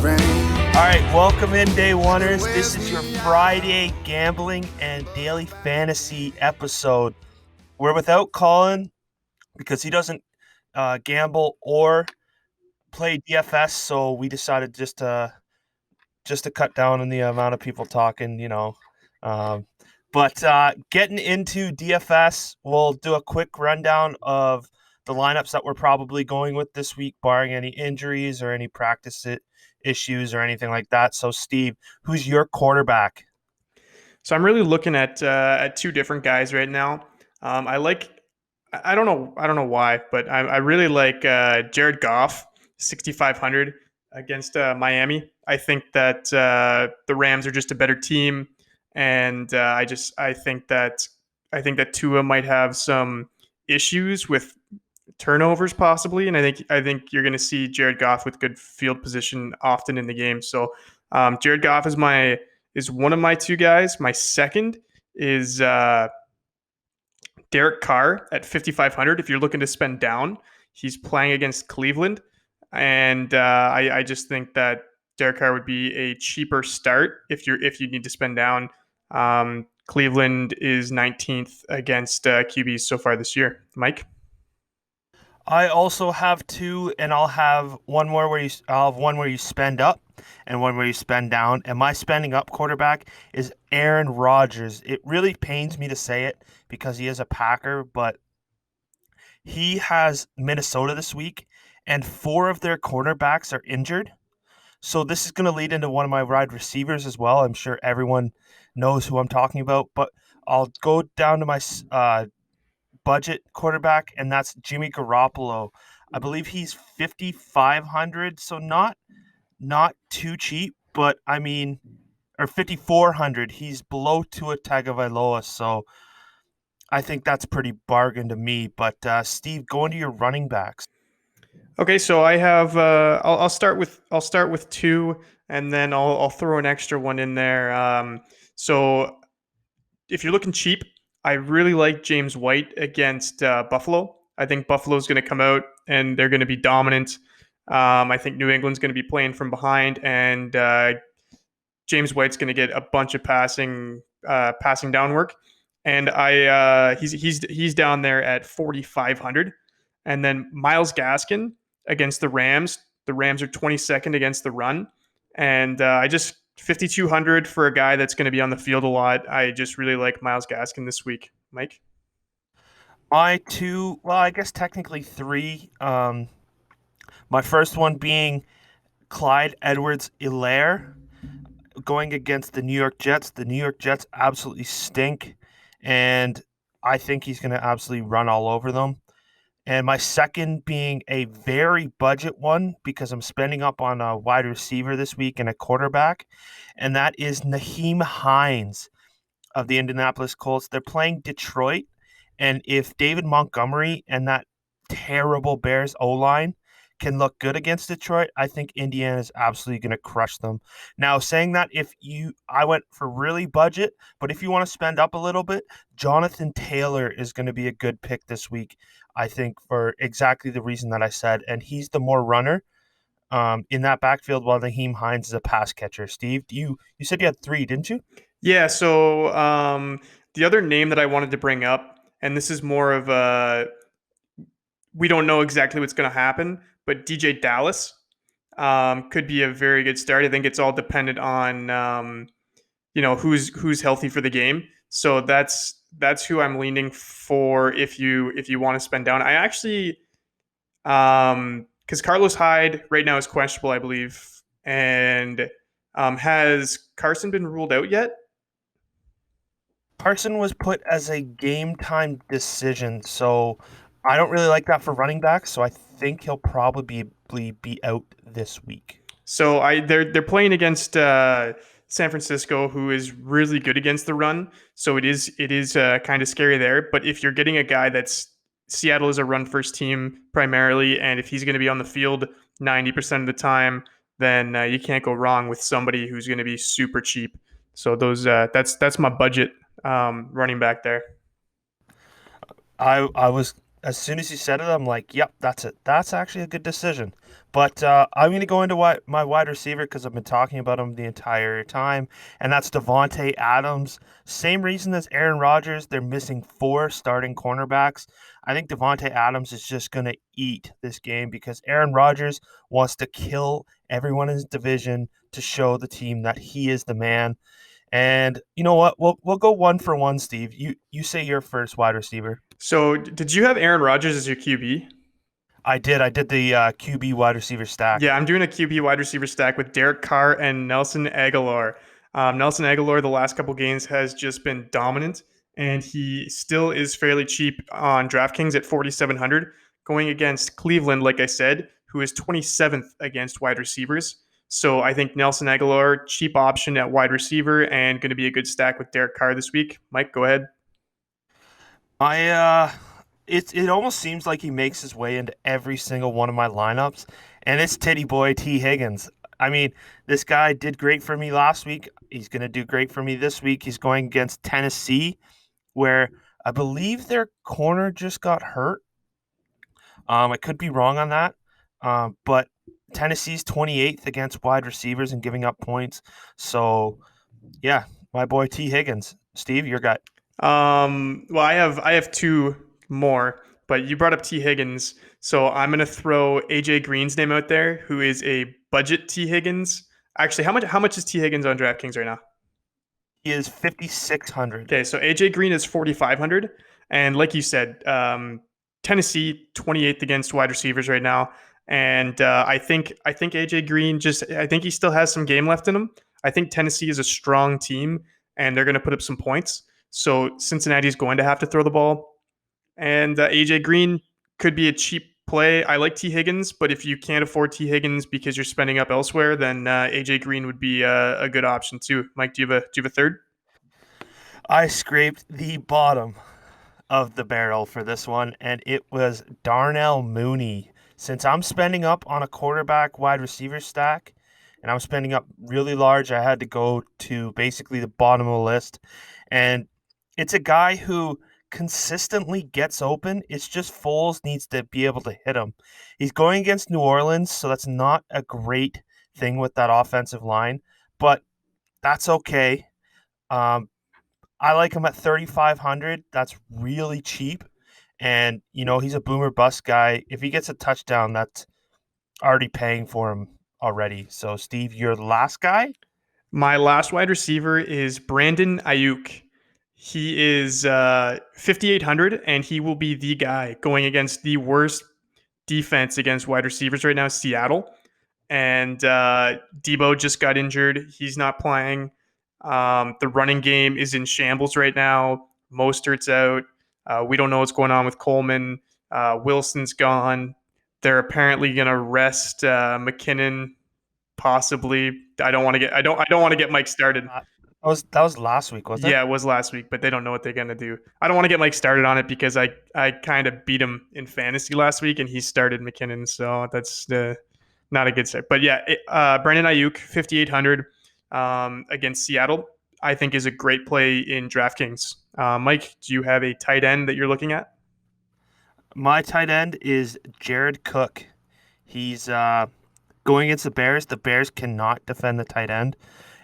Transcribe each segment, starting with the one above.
All right, welcome in, day oneers. This is your Friday gambling and daily fantasy episode. We're without Colin because he doesn't gamble or play DFS, so we decided just to cut down on the amount of people talking. Um, but getting into DFS, we'll do a quick rundown of the lineups that we're probably going with this week, barring any injuries or any issues or anything like that. So, Steve, who's your quarterback? So I'm really looking at two different guys right now. I like I don't know why, but I really like Jared Goff, 6,500 against Miami. I think that the Rams are just a better team, and I think that Tua might have some issues with turnovers possibly, and I think you're going to see Jared Goff with good field position often in the game. So Jared Goff is one of my two guys. My second is Derek Carr at 5,500. If you're looking to spend down, he's playing against Cleveland, and I just think that Derek Carr would be a cheaper start if you need to spend down. Cleveland is 19th against QBs so far this year. Mike. I also have two, and I'll have one where you spend up and one where you spend down. And my spending up quarterback is Aaron Rodgers. It really pains me to say it because he is a Packer, but he has Minnesota this week, and four of their cornerbacks are injured. So this is going to lead into one of my wide receivers as well. I'm sure everyone knows who I'm talking about, but I'll go down to my budget quarterback, and that's Jimmy Garoppolo. I believe he's 5,500, so not too cheap, but I mean, or 5,400. He's below Tua Tagovailoa, so I think that's pretty bargain to me. But Steve, going to your running backs. Okay, so I have I'll start with two, and then I'll throw an extra one in there. So if you're looking cheap, I really like James White against Buffalo. I think Buffalo's going to come out and they're going to be dominant. I think New England's going to be playing from behind, and James White's going to get a bunch of passing down work, and he's down there at 4,500, and then Miles Gaskin against the Rams. The Rams are 22nd against the run, and I just 5,200 for a guy that's going to be on the field a lot. I just really like Miles Gaskin this week. Mike. My two, well, I guess technically three. My first one being Clyde Edwards-Helaire going against the New York Jets. The New York Jets absolutely stink, and I think he's going to absolutely run all over them. And my second being a very budget one because I'm spending up on a wide receiver this week and a quarterback, and that is Naheem Hines of the Indianapolis Colts. They're playing Detroit, and if David Montgomery and that terrible Bears O-line can look good against Detroit, I think Indiana is absolutely going to crush them. Now, saying that, I went for really budget, but if you want to spend up a little bit, Jonathan Taylor is going to be a good pick this week, I think, for exactly the reason that I said, and he's the more runner in that backfield, while Naheem Hines is a pass catcher. Steve, you said you had three, didn't you? Yeah. So the other name that I wanted to bring up, and this is more of a we don't know exactly what's going to happen, but DJ Dallas could be a very good start. I think it's all dependent on who's healthy for the game. So that's who I'm leaning for if you want to spend down. I actually because Carlos Hyde right now is questionable, I believe, and has Carson been ruled out yet? Carson was put as a game time decision, so I don't really like that for running backs. So I think he'll probably be out this week. So they're playing against San Francisco, who is really good against the run. So it is kind of scary there. But if you're getting a guy that's Seattle is a run first team primarily, and if he's going to be on the field 90% of the time, then you can't go wrong with somebody who's going to be super cheap. So that's my budget running back there. I was as soon as you said it, I'm like, yep, that's it. That's actually a good decision. But I'm going to go into my wide receiver because I've been talking about him the entire time, and that's Devontae Adams. Same reason as Aaron Rodgers. They're missing four starting cornerbacks. I think Devontae Adams is just going to eat this game because Aaron Rodgers wants to kill everyone in his division to show the team that he is the man. And you know what? We'll go one for one, Steve. You say your first wide receiver. So, did you have Aaron Rodgers as your QB? I did. I did the QB wide receiver stack. Yeah, I'm doing a QB wide receiver stack with Derek Carr and Nelson Aguilar. Nelson Aguilar, the last couple games, has just been dominant, and he still is fairly cheap on DraftKings at 4,700, going against Cleveland, like I said, who is 27th against wide receivers. So I think Nelson Aguilar, cheap option at wide receiver, and going to be a good stack with Derek Carr this week. Mike, go ahead. I it almost seems like he makes his way into every single one of my lineups, and it's Titty Boy T Higgins. I mean, this guy did great for me last week. He's going to do great for me this week. He's going against Tennessee, where I believe their corner just got hurt. I could be wrong on that, but Tennessee's 28th against wide receivers and giving up points. So yeah, my boy T Higgins. Steve, your guy. Well, I have two more, but you brought up T Higgins, so I'm gonna throw AJ Green's name out there, who is a budget T Higgins. Actually, how much is T Higgins on DraftKings right now? He is 5,600. Okay, so AJ Green is 4,500, and like you said, Tennessee 28th against wide receivers right now, and I think AJ Green I think he still has some game left in him. I think Tennessee is a strong team, and they're going to put up some points. So Cincinnati is going to have to throw the ball, and AJ Green could be a cheap play. I like T Higgins, but if you can't afford T Higgins because you're spending up elsewhere, then AJ Green would be a good option too. Mike, do you have a third? I scraped the bottom of the barrel for this one, and it was Darnell Mooney. Since I'm spending up on a quarterback wide receiver stack, and I'm spending up really large, I had to go to basically the bottom of the list. And it's a guy who consistently gets open. It's just Foles needs to be able to hit him. He's going against New Orleans, so that's not a great thing with that offensive line, but that's okay. Um, I like him at 3,500. That's really cheap. And, he's a boomer bust guy. If he gets a touchdown, that's already paying for him already. So, Steve, you're the last guy. My last wide receiver is Brandon Ayuk. He is 5,800, and he will be the guy going against the worst defense against wide receivers right now, Seattle. And Debo just got injured. He's not playing. The running game is in shambles right now. Mostert's out. We don't know what's going on with Coleman. Wilson's gone. They're apparently going to rest McKinnon possibly. I don't want to get Mike started. That was last week, wasn't it? Yeah, it was last week, but they don't know what they're gonna do. I don't want to get Mike started on it because I kind of beat him in fantasy last week and he started McKinnon, so that's not a good start. But yeah, Brandon Ayuk 5,800 against Seattle, I think is a great play in DraftKings. Mike, do you have a tight end that you're looking at? My tight end is Jared Cook. He's going against the Bears. The Bears cannot defend the tight end.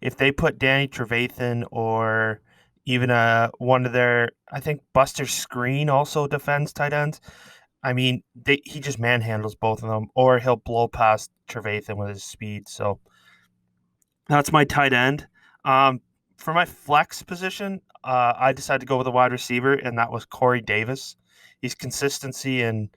If they put Danny Trevathan or even one of their, I think Buster Screen also defends tight ends. I mean, he just manhandles both of them, or he'll blow past Trevathan with his speed. So that's my tight end. For my flex position, I decided to go with a wide receiver, and that was Corey Davis. He's consistency, and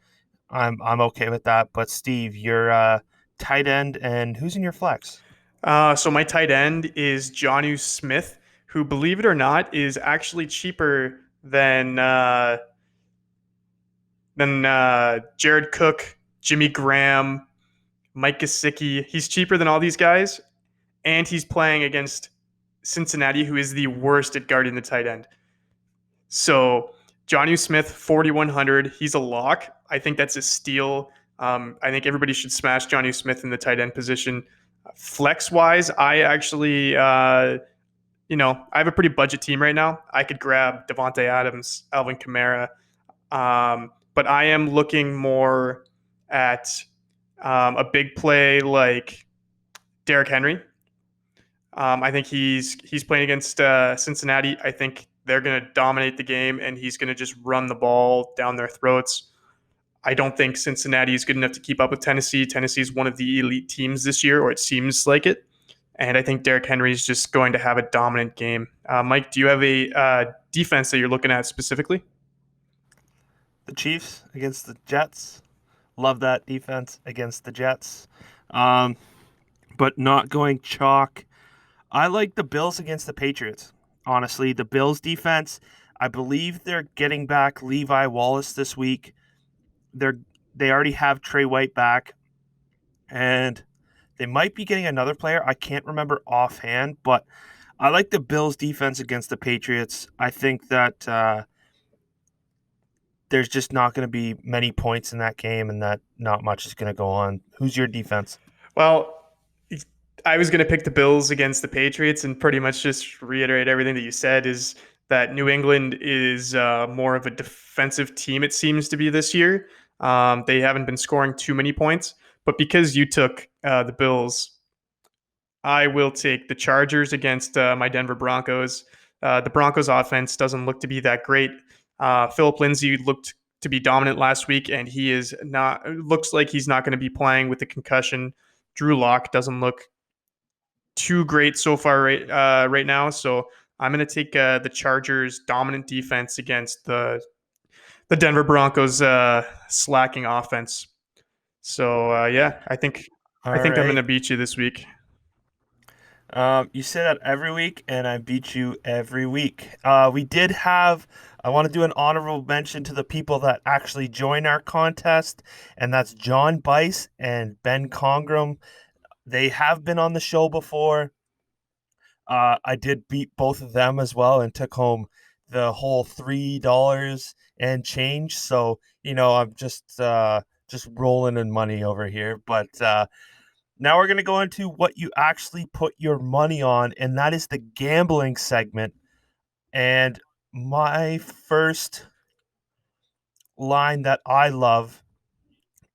I'm okay with that. But Steve, you're tight end, and who's in your flex? So my tight end is Jonnu Smith, who, believe it or not, is actually cheaper than Jared Cook, Jimmy Graham, Mike Gesicki. He's cheaper than all these guys, and he's playing against Cincinnati, who is the worst at guarding the tight end. So Jonnu Smith, 4,100. He's a lock. I think that's a steal. I think everybody should smash Jonnu Smith in the tight end position. Flex wise, I actually, I have a pretty budget team right now. I could grab Devontae Adams, Alvin Kamara, but I am looking more at a big play like Derrick Henry. I think he's playing against Cincinnati. I think they're going to dominate the game, and he's going to just run the ball down their throats. I don't think Cincinnati is good enough to keep up with Tennessee. Tennessee is one of the elite teams this year, or it seems like it. And I think Derrick Henry is just going to have a dominant game. Mike, do you have a defense that you're looking at specifically? The Chiefs against the Jets. Love that defense against the Jets. Um, but not going chalk. I like the Bills against the Patriots. Honestly, the Bills defense, I believe they're getting back Levi Wallace this week. They're they already have Trey White back, and they might be getting another player. I can't remember offhand, but I like the Bills defense against the Patriots. I think that there's just not going to be many points in that game, and that not much is going to go on. Who's your defense? Well, I was going to pick the Bills against the Patriots and pretty much just reiterate everything that you said is that New England is more of a defensive team, it seems to be this year. They haven't been scoring too many points, but because you took the Bills, I will take the Chargers against my Denver Broncos. The Broncos offense doesn't look to be that great. Philip Lindsay looked to be dominant last week, and he is not. Looks like he's not going to be playing with the concussion. Drew Lock doesn't look too great so far right now. So I'm going to take the Chargers' dominant defense against the Denver Broncos' slacking offense. So yeah, I All think I'm going right. to beat you this week. You say that every week, and I beat you every week. We did have. I want to do an honorable mention to the people that actually join our contest, and that's John Bice and Ben Congram. They have been on the show before. I did beat both of them as well and took home the whole $3 and change. So I'm just rolling in money over here. But now we're gonna go into what you actually put your money on, and that is the gambling segment. And my first line that I love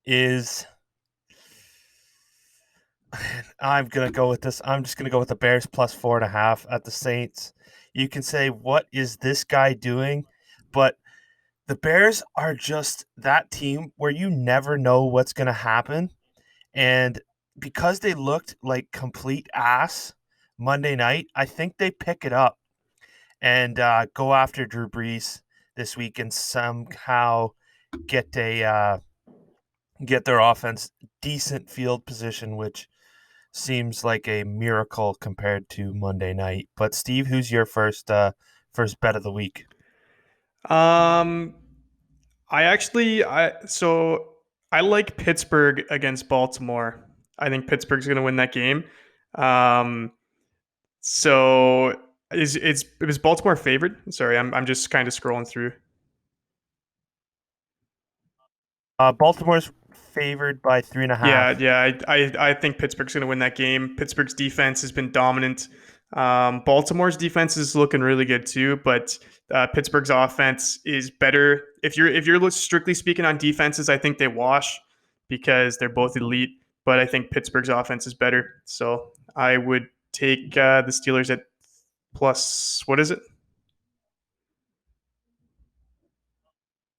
is I'm gonna go with this. I'm just gonna go with the Bears plus 4.5 at the Saints. You can say, what is this guy doing? But the Bears are just that team where you never know what's gonna happen. And because they looked like complete ass Monday night, I think they pick it up and go after Drew Brees this week and somehow get get their offense decent field position, which seems like a miracle compared to Monday night. But Steve, who's your first bet of the week? Um, I like Pittsburgh against Baltimore. I think Pittsburgh's going to win that game. Um, so it was Baltimore favored? Sorry, I'm just kind of scrolling through. Baltimore's favored by three and a Yeah, half. yeah, I think Pittsburgh's going to win that game. Pittsburgh's defense has been dominant. Baltimore's defense is looking really good too, but Pittsburgh's offense is better. If you're strictly speaking on defenses, I think they wash because they're both elite. But I think Pittsburgh's offense is better, so I would take the Steelers at plus. What is it?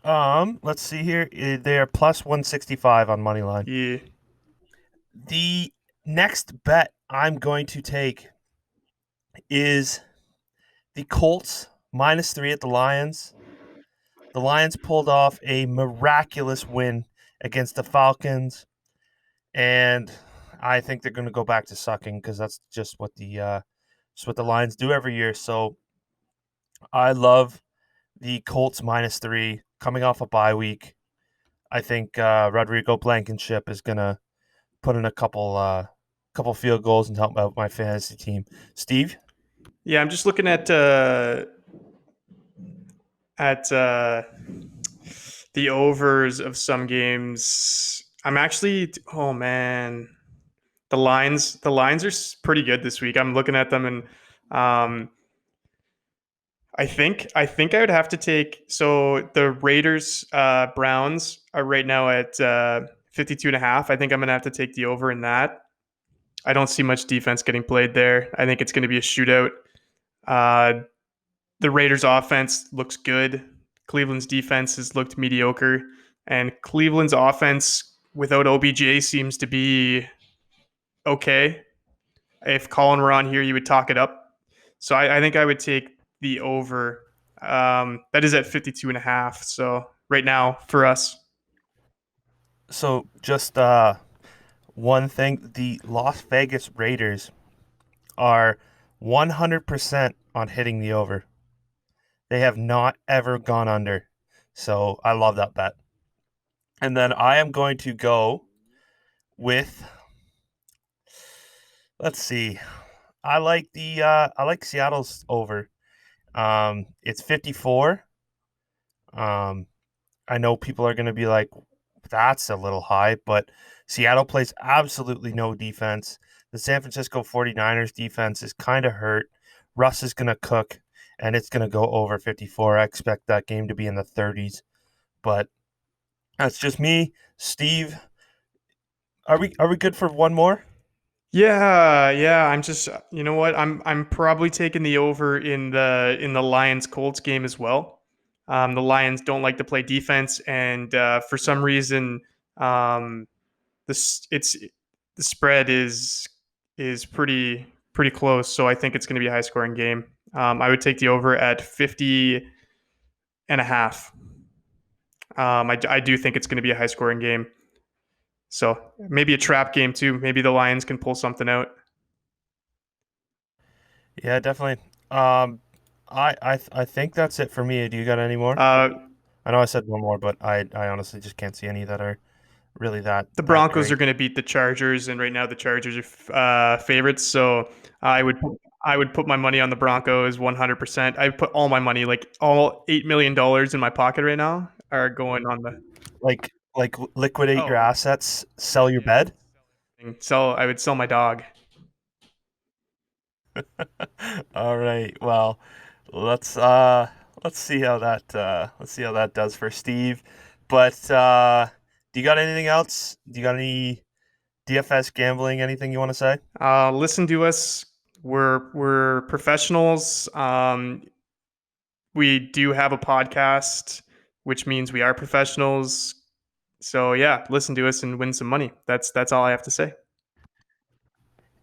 Let's see here. They're plus 165 on money line. Yeah. The next bet I'm going to take is the Colts -3 at the Lions. The Lions pulled off a miraculous win against the Falcons, and I think they're going to go back to sucking because that's just what the Lions do every year. So I love the Colts -3 coming off a bye week. I think Rodrigo Blankenship is going to put in a couple field goals and help out my fantasy team. Steve? Yeah, I'm just looking at the overs of some games. I'm actually, oh man, the lines are pretty good this week. I'm looking at them and um, I would have to take, so the Raiders Browns are right now at 52 and a half. I think I'm going to have to take the over in that. I don't see much defense getting played there. I think it's going to be a shootout. Uh, the Raiders offense looks good. Cleveland's defense has looked mediocre, and Cleveland's offense without OBJ seems to be okay. If Colin were on here, you would talk it up. So I think I would take the over. That is at 52 and a half. So right now for us. So just one thing, the Las Vegas Raiders are 100% on hitting the over. They have not ever gone under. So I love that bet. And then I am going to go with, let's see. I like Seattle's over. It's 54. Um I know people are going to be like, that's a little high, but Seattle plays absolutely no defense. The San Francisco 49ers defense is kind of hurt. Russ is going to cook, and it's going to go over 54. I expect that game to be in the 30s, but that's just me. Steve, are we good for one more? Yeah. I'm just, you know what? I'm probably taking the over in the Lions Colts game as well. The Lions don't like to play defense, and for some reason, um, this it's the spread is pretty close. So I think it's going to be a high scoring game. I would take the over at 50 and a half. I do think it's going to be a high scoring game. So maybe a trap game too. Maybe the Lions can pull something out. Yeah, definitely. I think that's it for me. Do you got any more? Uh, I know I said one more, but I honestly just can't see any that are really the that Broncos are great. going to beat the Chargers, and right now the Chargers are favorites. So I would put my money on the Broncos 100%. I put all my money, like all $8 million in my pocket right now, are going on the. Like liquidate your Oh assets, sell your yeah, bed. sell. I would sell my dog. All right. Well, let's let's see how that does for Steve. But do you got anything else? Do you got any DFS gambling? Anything you want to say? Listen to us. We're professionals. We do have a podcast, which means we are professionals. So yeah, listen to us and win some money. That's all I have to say.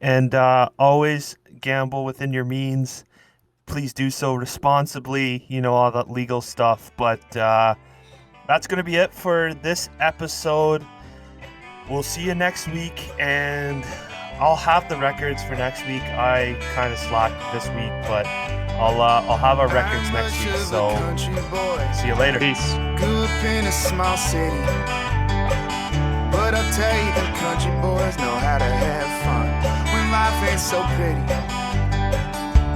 And always gamble within your means. Please do so responsibly. You know all that legal stuff. But that's gonna be it for this episode. We'll see you next week, and I'll have the records for next week. I kind of slacked this week, but I'll have our records next week. So see you later. Peace. Grew up in a small city, but I'll tell you, the country boys know how to have fun when life ain't so pretty.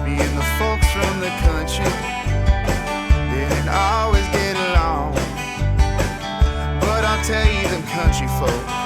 Being the folks from the country didn't always get along, but I'll tell you, them country folk